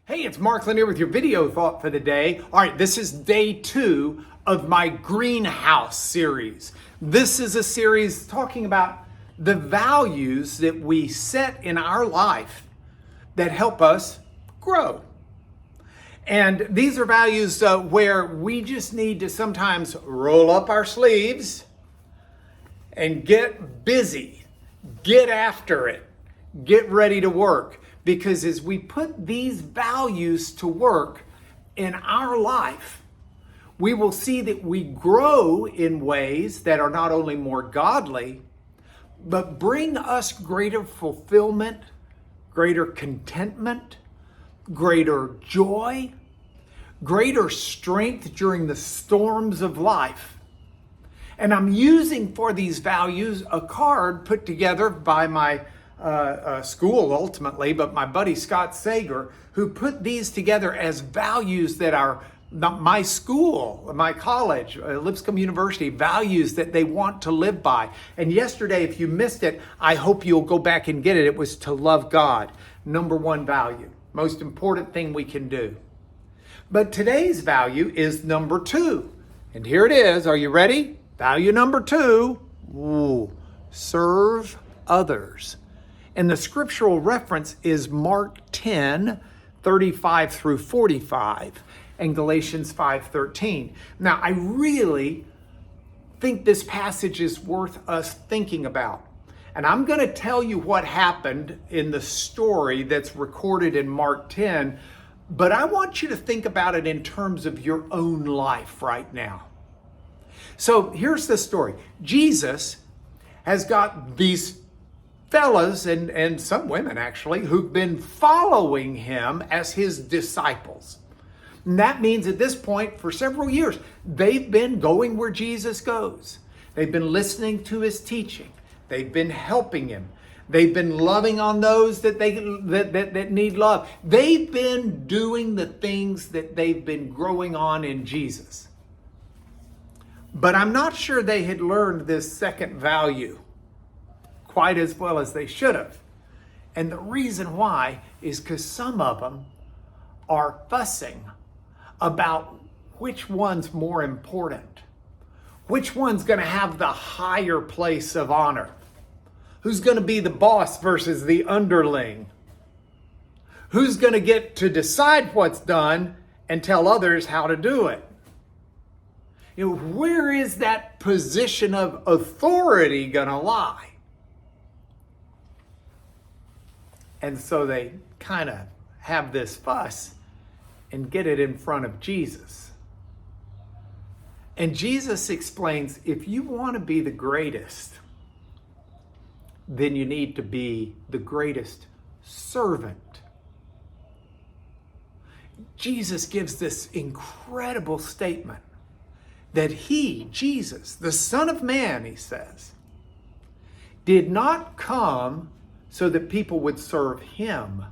Hey, it's Mark Lanier with your video thought for the day. All right, this is day 2 of my greenhouse series. This is a series talking about the values that we set in our life that help us grow. And these are values where we just need to sometimes roll up our sleeves and get busy, get after it, get ready to work. Because as we put these values to work in our life, we will see that we grow in ways that are not only more godly, but bring us greater fulfillment, greater contentment, greater joy, greater strength during the storms of life. And I'm using for these values a card put together by my school ultimately, but my buddy Scott Sager, who put these together as values that are my school, my college, Lipscomb University, values that they want to live by. And yesterday, if you missed it, I hope you'll go back and get it. It was to love God, number 1 value, most important thing we can do. But today's value is number 2. And here it is. Are you ready? Value number 2, serve others. And the scriptural reference is Mark 10, 35 through 45, and Galatians 5:13. Now, I really think this passage is worth us thinking about. And I'm going to tell you what happened in the story that's recorded in Mark 10, but I want you to think about it in terms of your own life right now. So here's the story. Jesus has got these fellas and some women actually who've been following him as his disciples. And that means at this point for several years, they've been going where Jesus goes. They've been listening to his teaching. They've been helping him. They've been loving on those that need love. They've been doing the things that they've been growing on in Jesus. But I'm not sure they had learned this second value quite as well as they should have. And the reason why is because some of them are fussing about which one's more important, which one's going to have the higher place of honor, who's going to be the boss versus the underling, who's going to get to decide what's done and tell others how to do it. You know, where is that position of authority going to lie? And so they kind of have this fuss and get it in front of Jesus. And Jesus explains, if you want to be the greatest, then you need to be the greatest servant. Jesus gives this incredible statement that he, Jesus, the Son of Man, he says, did not come so that people would serve him.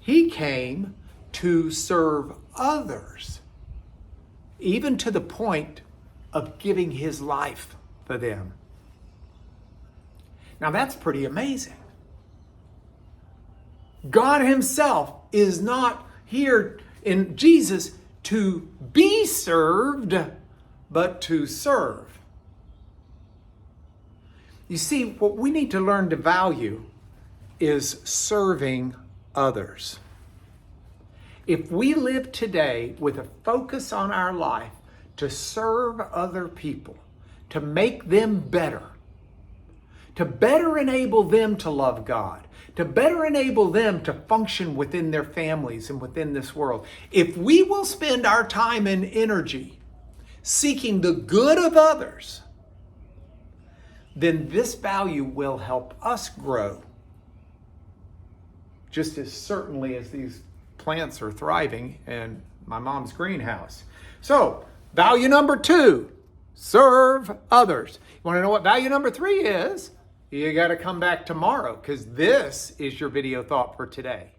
He came to serve others, even to the point of giving his life for them. Now that's pretty amazing. God himself is not here in Jesus to be served, but to serve. You see, what we need to learn to value is serving others. If we live today with a focus on our life to serve other people, to make them better, to better enable them to love God, to better enable them to function within their families and within this world, if we will spend our time and energy seeking the good of others, then this value will help us grow just as certainly as these plants are thriving in my mom's greenhouse. So, value number 2, serve others. You want to know what value number 3 is? You got to come back tomorrow because this is your video thought for today.